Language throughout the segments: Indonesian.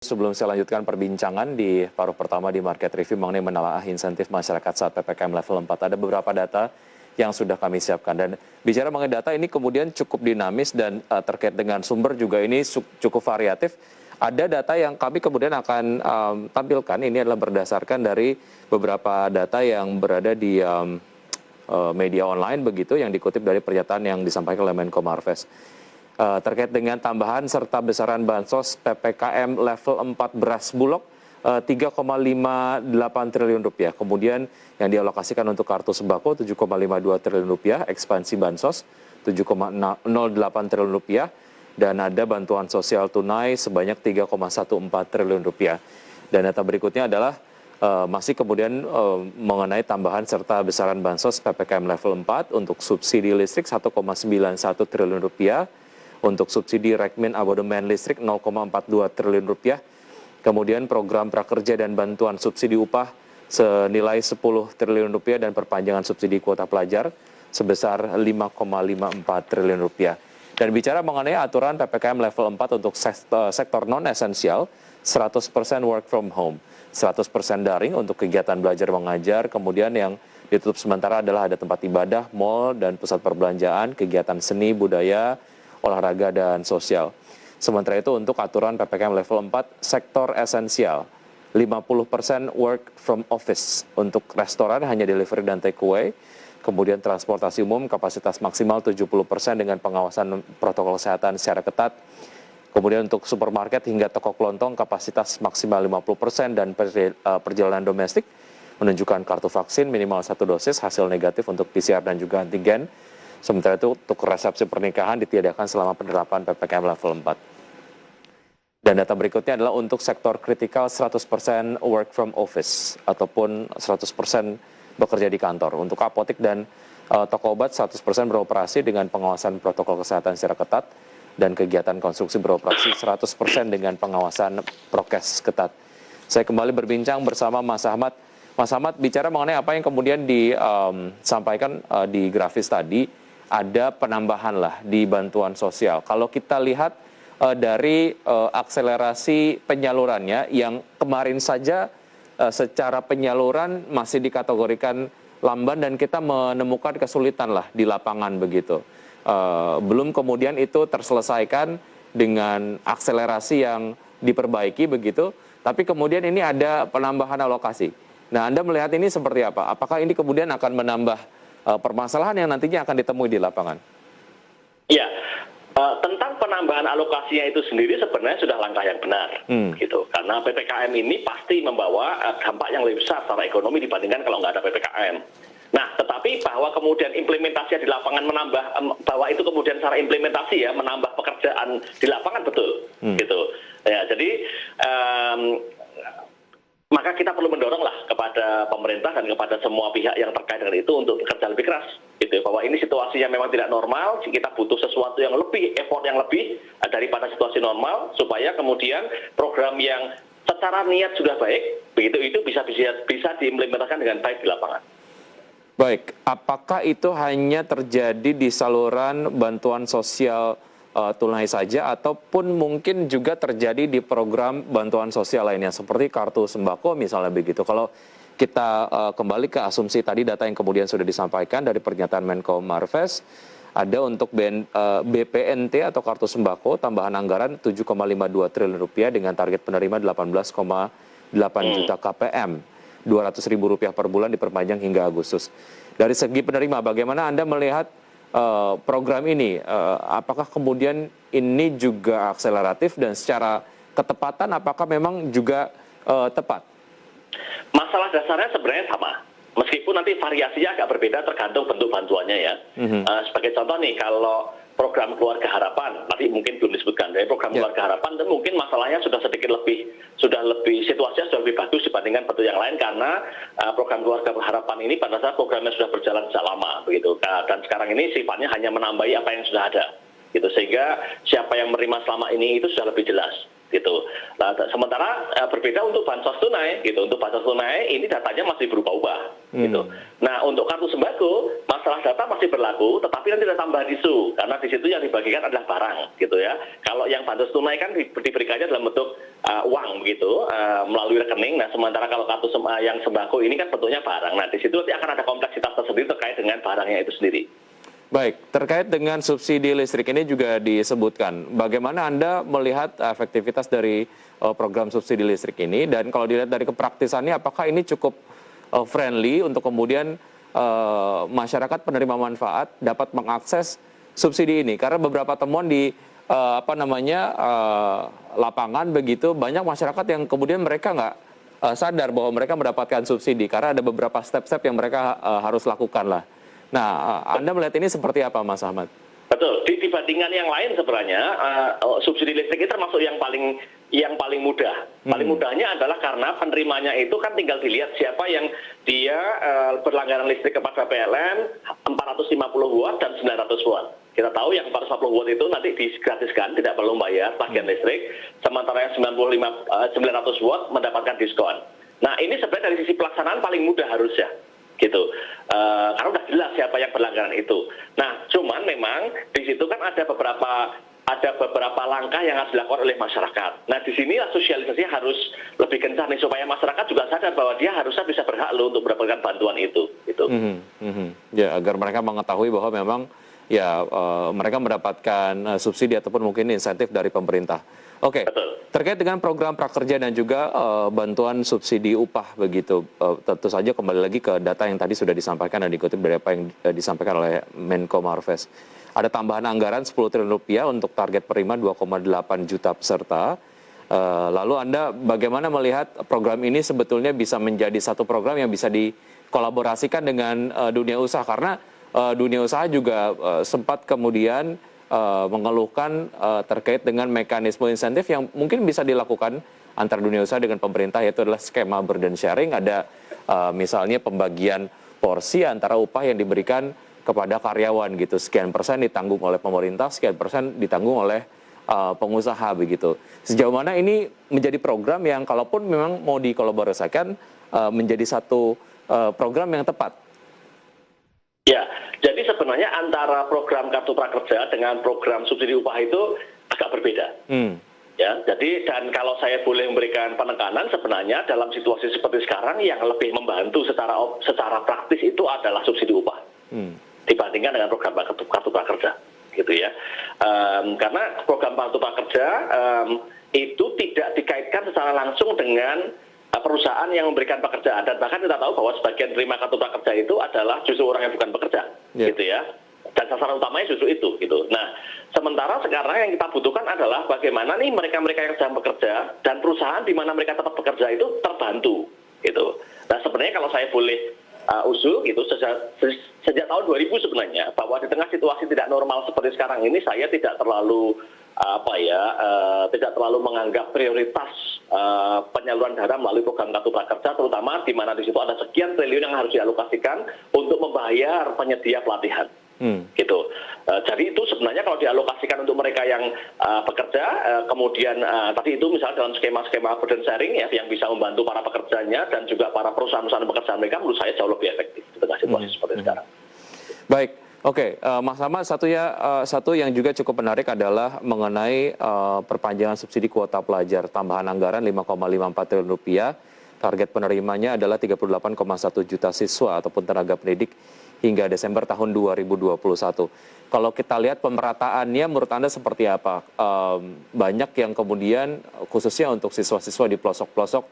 Sebelum saya lanjutkan perbincangan di paruh pertama di Market Review mengenai menelaah insentif masyarakat saat PPKM level 4, ada beberapa data yang sudah kami siapkan. Dan bicara mengenai data ini kemudian cukup dinamis dan terkait dengan sumber juga ini cukup variatif. Ada data yang kami kemudian akan tampilkan, ini adalah berdasarkan dari beberapa data yang berada di media online begitu, yang dikutip dari pernyataan yang disampaikan oleh Menko Marves. Terkait dengan tambahan serta besaran bansos PPKM level 4 beras Bulog 3,58 triliun rupiah. Kemudian yang dialokasikan untuk kartu sembako 7,52 triliun rupiah, ekspansi bansos 7,08 triliun rupiah, dan ada bantuan sosial tunai sebanyak 3,14 triliun rupiah. Dan data berikutnya adalah masih kemudian mengenai tambahan serta besaran bansos PPKM level 4 untuk subsidi listrik 1,91 triliun rupiah, untuk subsidi rekmin abodemen listrik 0,42 triliun rupiah, kemudian program prakerja dan bantuan subsidi upah senilai 10 triliun rupiah, dan perpanjangan subsidi kuota pelajar sebesar 5,54 triliun rupiah. Dan bicara mengenai aturan PPKM level 4 untuk sektor non-esensial, 100% work from home, 100% daring untuk kegiatan belajar mengajar, kemudian yang ditutup sementara adalah ada tempat ibadah, mal, dan pusat perbelanjaan, kegiatan seni, budaya, olahraga, dan sosial. Sementara itu untuk aturan PPKM level 4, sektor esensial, 50% work from office, untuk restoran hanya delivery dan take away, kemudian transportasi umum kapasitas maksimal 70% dengan pengawasan protokol kesehatan secara ketat, kemudian untuk supermarket hingga toko kelontong kapasitas maksimal 50%, dan perjalanan domestik menunjukkan kartu vaksin minimal 1 dosis, hasil negatif untuk PCR dan juga antigen. Sementara itu untuk resepsi pernikahan ditiadakan selama penerapan PPKM level 4. Dan data berikutnya adalah untuk sektor kritikal 100% work from office ataupun 100% bekerja di kantor. Untuk apotek dan toko obat 100% beroperasi dengan pengawasan protokol kesehatan secara ketat, dan kegiatan konstruksi beroperasi 100% dengan pengawasan prokes ketat. Saya kembali berbincang bersama Mas Ahmad. Mas Ahmad, bicara mengenai apa yang kemudian disampaikan di grafis tadi, ada penambahan lah di bantuan sosial. Kalau kita lihat dari akselerasi penyalurannya yang kemarin saja secara penyaluran masih dikategorikan lamban dan kita menemukan kesulitan lah di lapangan begitu. Belum kemudian itu terselesaikan dengan akselerasi yang diperbaiki begitu, tapi kemudian ini ada penambahan alokasi. Nah, Anda melihat ini seperti apa? Apakah ini kemudian akan menambah permasalahan yang nantinya akan ditemui di lapangan? Ya, tentang penambahan alokasinya itu sendiri sebenarnya sudah langkah yang benar, gitu. Karena PPKM ini pasti membawa dampak yang lebih besar secara ekonomi dibandingkan kalau nggak ada PPKM. Nah, tetapi bahwa kemudian implementasinya di lapangan menambah, bahwa itu kemudian secara implementasi ya menambah pekerjaan di lapangan, betul, gitu. Ya, jadi maka kita perlu mendoronglah kepada pemerintah dan kepada semua pihak yang terkait dengan itu untuk bekerja lebih keras, gitu. Bahwa ini situasinya memang tidak normal, kita butuh sesuatu yang lebih, effort yang lebih daripada situasi normal, supaya kemudian program yang secara niat sudah baik, begitu itu bisa diimplementasikan dengan baik di lapangan. Baik, apakah itu hanya terjadi di saluran bantuan sosial tunai saja, ataupun mungkin juga terjadi di program bantuan sosial lainnya seperti kartu sembako misalnya begitu? Kalau kita kembali ke asumsi tadi, data yang kemudian sudah disampaikan dari pernyataan Menko Marves, ada untuk BPNT atau kartu sembako tambahan anggaran 7,52 triliun rupiah dengan target penerima 18,8 juta KPM, 200 ribu rupiah per bulan diperpanjang hingga Agustus. Dari segi penerima, bagaimana Anda melihat program ini? Apakah kemudian ini juga akseleratif, dan secara ketepatan apakah memang juga tepat? Masalah dasarnya sebenarnya sama, meskipun nanti variasinya agak berbeda tergantung bentuk bantuannya ya. Sebagai contoh nih, kalau program Keluarga Harapan, nanti mungkin belum disebutkan, dari program Keluarga Harapan, dan mungkin masalahnya sudah lebih situasinya sudah lebih bagus dibandingkan bentuk yang lain, karena program Keluarga Harapan ini pada saat programnya sudah berjalan sejak lama begitu, dan sekarang ini sifatnya hanya menambahi apa yang sudah ada, gitu, sehingga siapa yang menerima selama ini itu sudah lebih jelas, gitu. Nah, sementara berbeda untuk bansos tunai gitu. Untuk bansos tunai ini datanya masih berubah-ubah gitu. Nah, untuk kartu sembako masalah data masih berlaku, tetapi nanti ada tambahan isu karena di situ yang dibagikan adalah barang gitu ya. Kalau yang bansos tunai kan diberikannya dalam bentuk uang begitu melalui rekening. Nah, sementara kalau kartu yang sembako ini kan bentuknya barang. Nah, di situ nanti akan ada kompleksitas tersendiri terkait dengan barangnya itu sendiri. Baik, terkait dengan subsidi listrik ini juga disebutkan. Bagaimana Anda melihat efektivitas dari program subsidi listrik ini? Dan kalau dilihat dari kepraktisannya, apakah ini cukup friendly untuk kemudian masyarakat penerima manfaat dapat mengakses subsidi ini? Karena beberapa temuan di lapangan begitu, banyak masyarakat yang kemudian mereka nggak sadar bahwa mereka mendapatkan subsidi karena ada beberapa step-step yang mereka harus lakukan lah. Nah, Anda melihat ini seperti apa, Mas Ahmad? Betul. Dibandingkan yang lain sebenarnya subsidi listrik itu termasuk yang paling mudah. Paling mudahnya adalah karena penerimanya itu kan tinggal dilihat siapa yang dia berlangganan listrik kepada PLN 450 watt dan 900 watt. Kita tahu yang 450 watt itu nanti digratiskan, tidak perlu bayar tagihan listrik, sementara yang 900 watt mendapatkan diskon. Nah, ini sebenarnya dari sisi pelaksanaan paling mudah harusnya. Gitu, karena udah jelas siapa yang berlangganan itu. Nah, cuman memang di situ kan ada beberapa langkah yang harus dilakukan oleh masyarakat. Nah, di sini sosialisasi harus lebih kencang nih supaya masyarakat juga sadar bahwa dia harusnya bisa berhak loh untuk mendapatkan bantuan itu. Gitu. Ya, agar mereka mengetahui bahwa memang ya mereka mendapatkan subsidi ataupun mungkin insentif dari pemerintah. Oke, terkait dengan program prakerja dan juga bantuan subsidi upah begitu, tentu saja kembali lagi ke data yang tadi sudah disampaikan dan dikutip dari apa yang disampaikan oleh Menko Marves. Ada tambahan anggaran 10 triliun rupiah untuk target penerimaan 2,8 juta peserta. Lalu Anda bagaimana melihat program ini sebetulnya bisa menjadi satu program yang bisa dikolaborasikan dengan dunia usaha? Karena dunia usaha juga sempat kemudian mengeluhkan terkait dengan mekanisme insentif yang mungkin bisa dilakukan antara dunia usaha dengan pemerintah, yaitu adalah skema burden sharing. Ada misalnya pembagian porsi antara upah yang diberikan kepada karyawan gitu, sekian persen ditanggung oleh pemerintah, sekian persen ditanggung oleh pengusaha begitu. Sejauh mana ini menjadi program yang kalaupun memang mau dikolaborasikan menjadi satu program yang tepat? Ya, jadi sebenarnya antara program kartu prakerja dengan program subsidi upah itu agak berbeda. Ya, jadi dan kalau saya boleh memberikan penekanan sebenarnya dalam situasi seperti sekarang yang lebih membantu secara praktis itu adalah subsidi upah dibandingkan dengan program kartu prakerja, gitu ya. Karena program kartu prakerja itu tidak dikaitkan secara langsung dengan perusahaan yang memberikan pekerjaan, dan bahkan kita tahu bahwa sebagian terima kartu prakerja itu adalah justru orang yang bukan pekerja, gitu ya. Dan sasaran utamanya justru itu, gitu. Nah, sementara sekarang yang kita butuhkan adalah bagaimana nih mereka-mereka yang sedang bekerja dan perusahaan di mana mereka tetap bekerja itu terbantu, gitu. Nah, sebenarnya kalau saya boleh usul, gitu, sejak tahun 2000 sebenarnya bahwa di tengah situasi tidak normal seperti sekarang ini, saya tidak terlalu tidak terlalu menganggap prioritas penyaluran dana melalui program kartu prakerja, terutama di mana di situ ada sekian triliun yang harus dialokasikan untuk membayar penyedia pelatihan, gitu. Jadi itu sebenarnya kalau dialokasikan untuk mereka yang bekerja, kemudian tadi itu misalnya dalam skema-skema burden sharing ya, yang bisa membantu para pekerjanya dan juga para perusahaan-perusahaan pekerjaan mereka, menurut saya jauh lebih efektif di tengah situasi seperti sekarang. Baik. Oke, Mas Ahmad, satu yang juga cukup menarik adalah mengenai perpanjangan subsidi kuota pelajar, tambahan anggaran 5,54 triliun rupiah, target penerimanya adalah 38,1 juta siswa ataupun tenaga pendidik hingga Desember tahun 2021. Kalau kita lihat pemerataannya menurut Anda seperti apa? Banyak yang kemudian khususnya untuk siswa-siswa di pelosok-pelosok,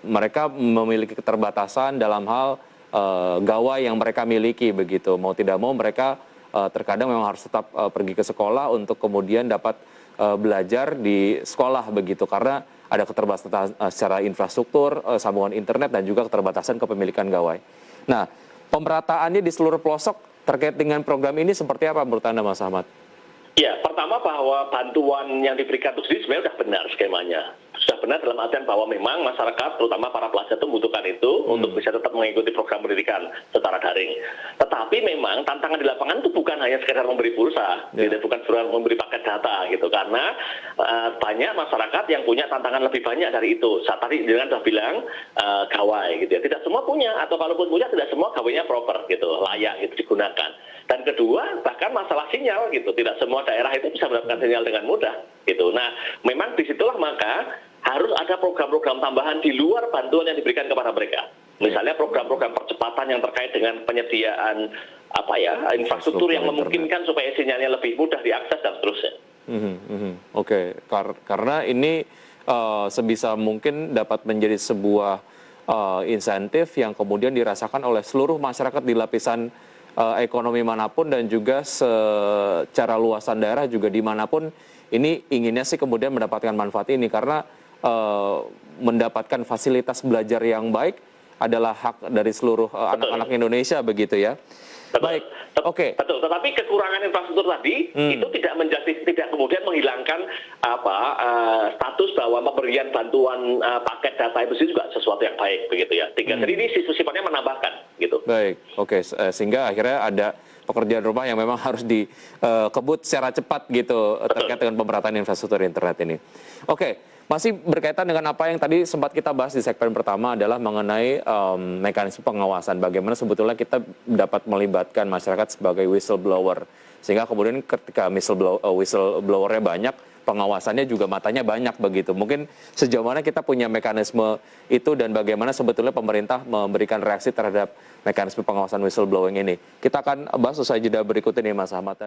mereka memiliki keterbatasan dalam hal gawai yang mereka miliki begitu. Mau tidak mau mereka terkadang memang harus tetap pergi ke sekolah untuk kemudian dapat belajar di sekolah begitu, karena ada keterbatasan secara infrastruktur, sambungan internet, dan juga keterbatasan kepemilikan gawai. Nah, pemerataannya di seluruh pelosok terkait dengan program ini seperti apa menurut Anda, Mas Ahmad? Ya, pertama bahwa bantuan yang diberikan itu sendiri sebenarnya sudah benar skemanya. sudah benar dalam artian bahwa memang masyarakat, terutama para pelajar itu membutuhkan itu untuk bisa tetap mengikuti program pendidikan secara daring. Tetapi memang tantangan di lapangan itu bukan hanya sekedar memberi pulsa, gitu, bukan sekedar memberi paket data gitu, karena banyak masyarakat yang punya tantangan lebih banyak dari itu. Saat tadi dengan sudah bilang gawai gitu ya, tidak semua punya, atau kalaupun punya tidak semua gawainya proper gitu, layak gitu digunakan. Dan kedua, bahkan masalah sinyal gitu, tidak semua daerah itu bisa mendapatkan sinyal dengan mudah gitu. Nah, memang disitulah maka harus ada program-program tambahan di luar bantuan yang diberikan kepada mereka. Misalnya program-program percepatan yang terkait dengan penyediaan infrastruktur yang memungkinkan supaya sinyalnya lebih mudah diakses dan seterusnya. Oke. Karena ini sebisa mungkin dapat menjadi sebuah insentif yang kemudian dirasakan oleh seluruh masyarakat di lapisan ekonomi manapun, dan juga secara luasan daerah juga dimanapun ini inginnya sih kemudian mendapatkan manfaat ini, karena mendapatkan fasilitas belajar yang baik adalah hak dari seluruh anak-anak Indonesia, begitu ya. Betul. Baik, oke. Betul. Tetapi kekurangan infrastruktur tadi itu tidak kemudian menghilangkan status bahwa pemberian bantuan paket data itu juga sesuatu yang baik, begitu ya. Jadi ini sifatnya menambahkan, gitu. Baik, oke. Sehingga akhirnya ada pekerjaan rumah yang memang harus dikebut secara cepat gitu. Betul. Terkait dengan pemerataan infrastruktur internet ini. Oke. Masih berkaitan dengan apa yang tadi sempat kita bahas di segmen pertama adalah mengenai mekanisme pengawasan. Bagaimana sebetulnya kita dapat melibatkan masyarakat sebagai whistleblower. Sehingga kemudian ketika whistleblowernya banyak, pengawasannya juga matanya banyak begitu. Mungkin sejauh mana kita punya mekanisme itu dan bagaimana sebetulnya pemerintah memberikan reaksi terhadap mekanisme pengawasan whistleblowing ini. Kita akan bahas usai jeda berikut ini, Mas Ahmad.